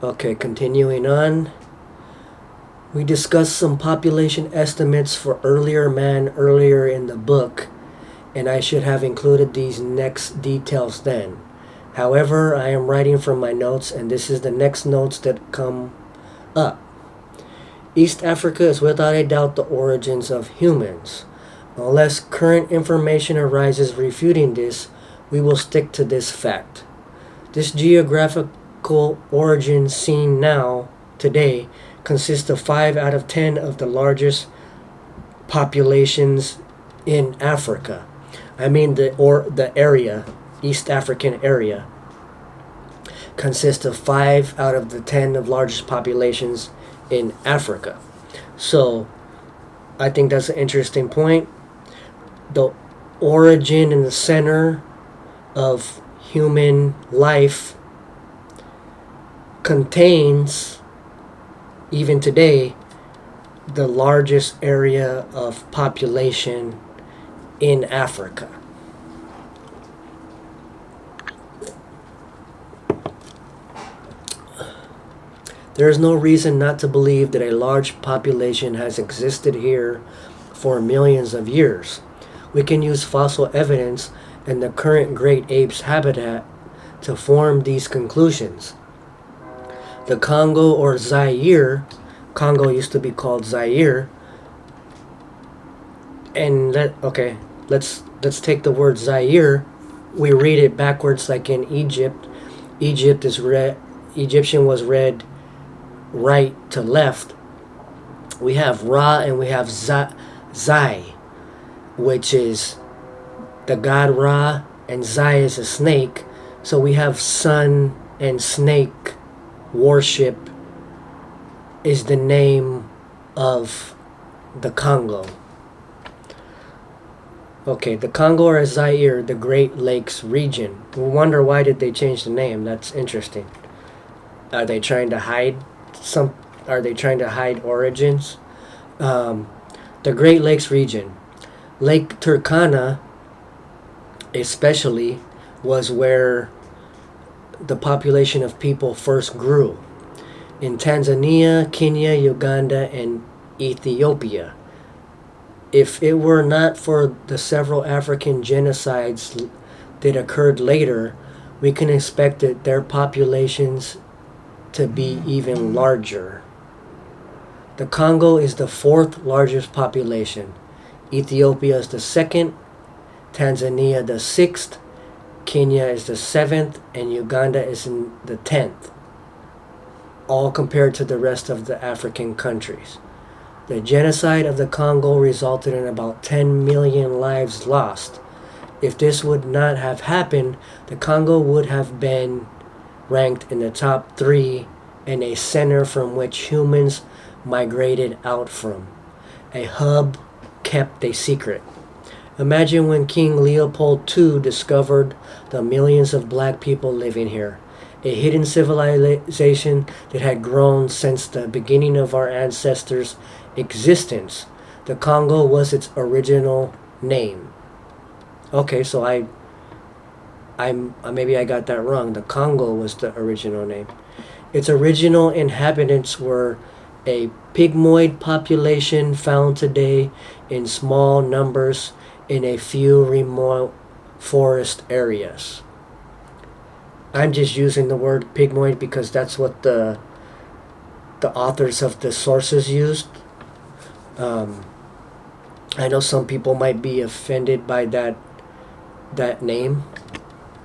Okay, continuing on. We discussed some population estimates for earlier man earlier in the book, and I should have included these next details then. However, I am writing from my notes, and this is the next notes that come up. East Africa is without a doubt the origins of humans. Unless current information arises refuting this, we will stick to this fact. This geographical origin seen now, today, consists of 5 out of 10 of the largest populations in Africa. I mean the area, East African area, consists of 5 out of the 10 of largest populations in Africa. So I think that's an interesting point. The origin and the center of human life contains, even today, the largest area of population in Africa. There is no reason not to believe that a large population has existed here for millions of years. We can use fossil evidence and the current great apes habitat to form these conclusions. The Congo or Zaire, Congo used to be called Zaire, and let's take the word Zaire. We read it backwards like in Egypt. Egyptian was read right to left. We have Ra and we have Zai, which is the god Ra, and Zai is a snake. So we have sun and snake worship is the name of the Congo. Okay, the Congo or Zaire, the Great Lakes region. We wonder why did they change the name. That's interesting. Are they trying to hide origins? The Great Lakes region. Lake Turkana especially was where the population of people first grew. In Tanzania, Kenya, Uganda, and Ethiopia. If it were not for the several African genocides that occurred later, we can expect that their populations to be even larger. The Congo is the 4th largest population. Ethiopia is the 2nd, Tanzania the 6th, Kenya is the 7th, and Uganda is in the 10th, all compared to the rest of the African countries. The genocide of the Congo resulted in about 10 million lives lost. If this would not have happened, the Congo would have been ranked in the top 3 and a center from which humans migrated out from. A hub kept a secret. Imagine when King Leopold II discovered the millions of black people living here. A hidden civilization that had grown since the beginning of our ancestors' existence. The Congo was its original name. Okay, so I maybe I got that wrong. The Congo was the original name. Its original inhabitants were a pygmoid population found today in small numbers in a few remote forest areas. I'm just using the word pygmoid because that's what the authors of the sources used. I know some people might be offended by that name,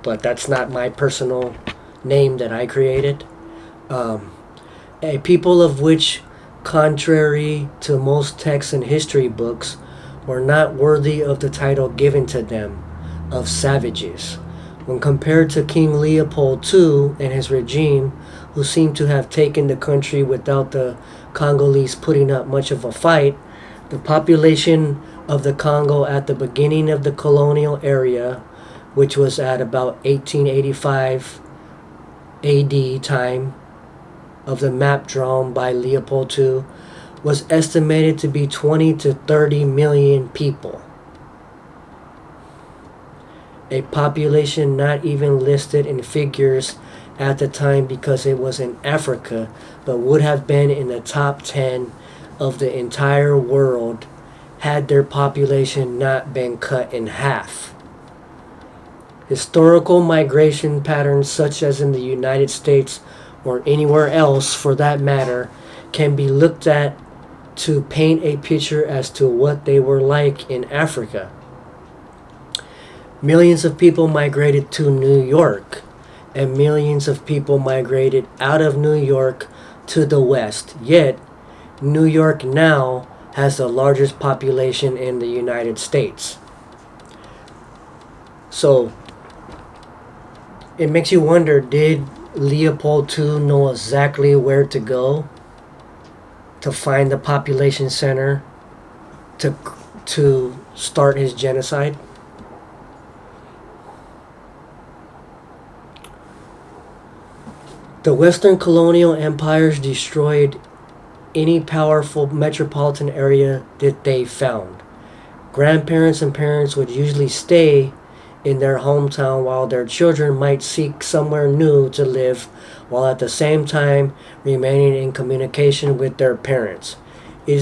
but that's not my personal name that I created. A people of which, contrary to most texts and history books, were not worthy of the title given to them of savages. When compared to King Leopold II and his regime, who seemed to have taken the country without the Congolese putting up much of a fight, the population of the Congo at the beginning of the colonial era, which was at about 1885 AD time of the map drawn by Leopold II, was estimated to be 20 to 30 million people. a population not even listed in figures at the time because it was in Africa, but would have been in the top 10 of the entire world had their population not been cut in half. Historical migration patterns, such as in the United States or anywhere else for that matter, can be looked at to paint a picture as to what they were like in Africa. Millions of people migrated to New York, and millions of people migrated out of New York to the West. Yet, New York now has the largest population in the United States. So, it makes you wonder, did Leopold II know exactly where to go to find the population center to start his genocide? The Western colonial empires destroyed any powerful metropolitan area that they found. Grandparents and parents would usually stay in their hometown while their children might seek somewhere new to live, while at the same time remaining in communication with their parents. It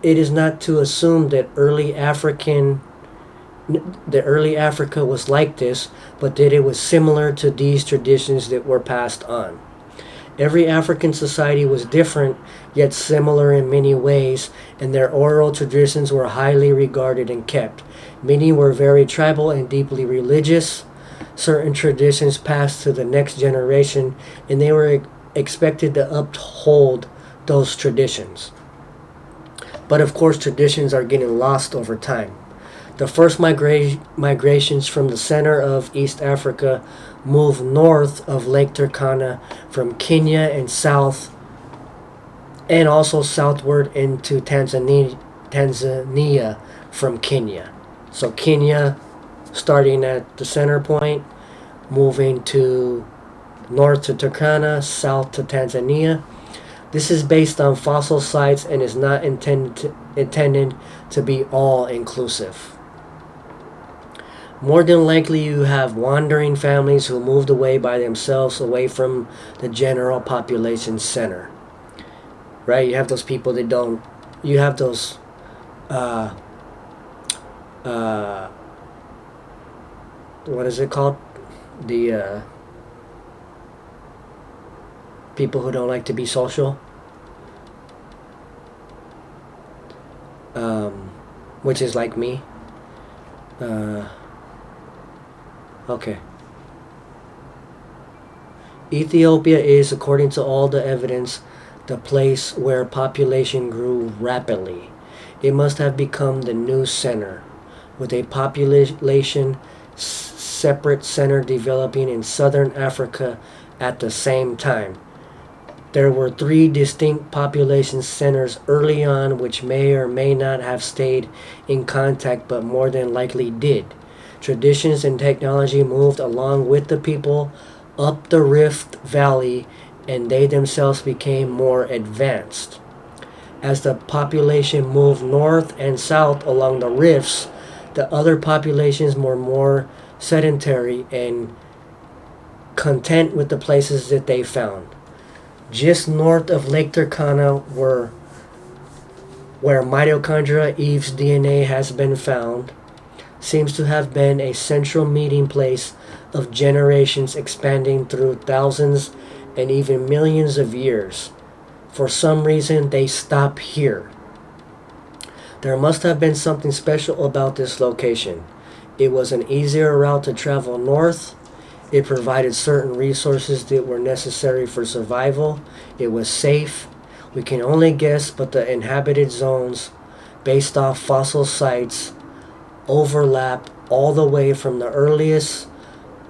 is not to assume that early Africa was like this, but that it was similar to these traditions that were passed on. Every African society was different, yet similar in many ways, and their oral traditions were highly regarded and kept. Many were very tribal and deeply religious. Certain traditions passed to the next generation, and they were expected to uphold those traditions. But of course, traditions are getting lost over time. The first migrations from the center of East Africa moved north of Lake Turkana from Kenya and south, and also southward into Tanzania from Kenya. So Kenya starting at the center point, moving to north to Turkana, south to Tanzania. This is based on fossil sites and is not intended to be all inclusive. More than likely, you have wandering families who moved away by themselves, away from the general population center. Right? You have those people that don't. You have those. What is it called? The people who don't like to be social. Which is like me. Okay. Ethiopia is, according to all the evidence, the place where population grew rapidly. It must have become the new center, with a population separate center developing in southern Africa at the same time. There were 3 distinct population centers early on which may or may not have stayed in contact, but more than likely did. Traditions and technology moved along with the people up the Rift Valley, and they themselves became more advanced. As the population moved north and south along the rifts, the other populations were more sedentary and content with the places that they found. Just north of Lake Turkana, where Mitochondrial Eve's DNA has been found, seems to have been a central meeting place of generations expanding through thousands and even millions of years. For some reason, they stop here. There must have been something special about this location. It was an easier route to travel north. It provided certain resources that were necessary for survival. It was safe. We can only guess, but the inhabited zones, based off fossil sites, overlap all the way from the earliest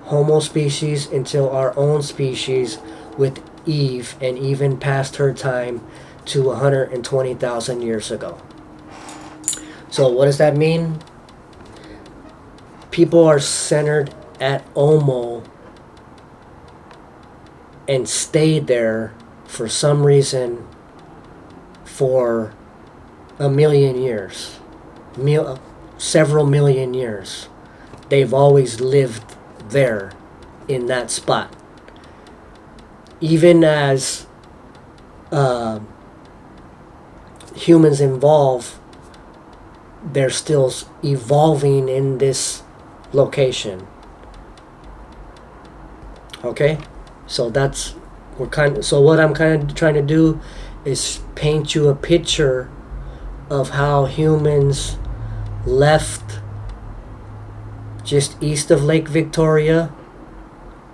Homo species until our own species with Eve, and even past her time to 120,000 years ago. So what does that mean? People are centered at Omo and stayed there for some reason for a million years. Several million years. they've always lived there in that spot. Even as humans evolve, they're still evolving in this location. Okay, so so what I'm kind of trying to do is paint you a picture of how humans left just east of Lake Victoria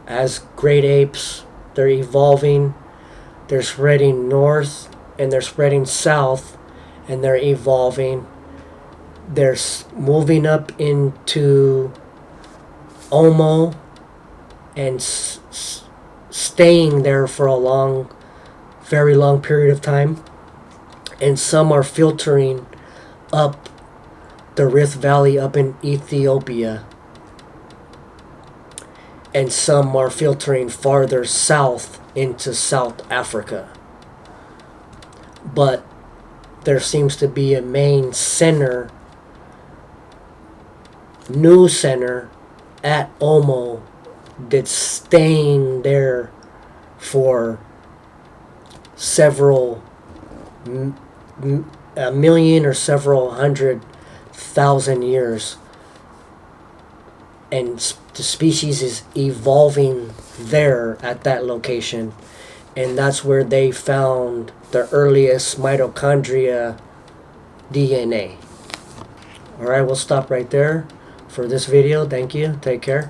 as great apes. They're evolving, they're spreading north, and they're spreading south, and they're evolving. They're moving up into Omo and staying there for a very long period of time. And some are filtering up the Rift Valley up in Ethiopia. And some are filtering farther south into South Africa. But there seems to be a main center, new center at Omo that's staying there for several a million or several 100,000 years, and the species is evolving there at that location, and that's where they found the earliest mitochondria DNA. Alright, we'll stop right there for this video. Thank you. Take care.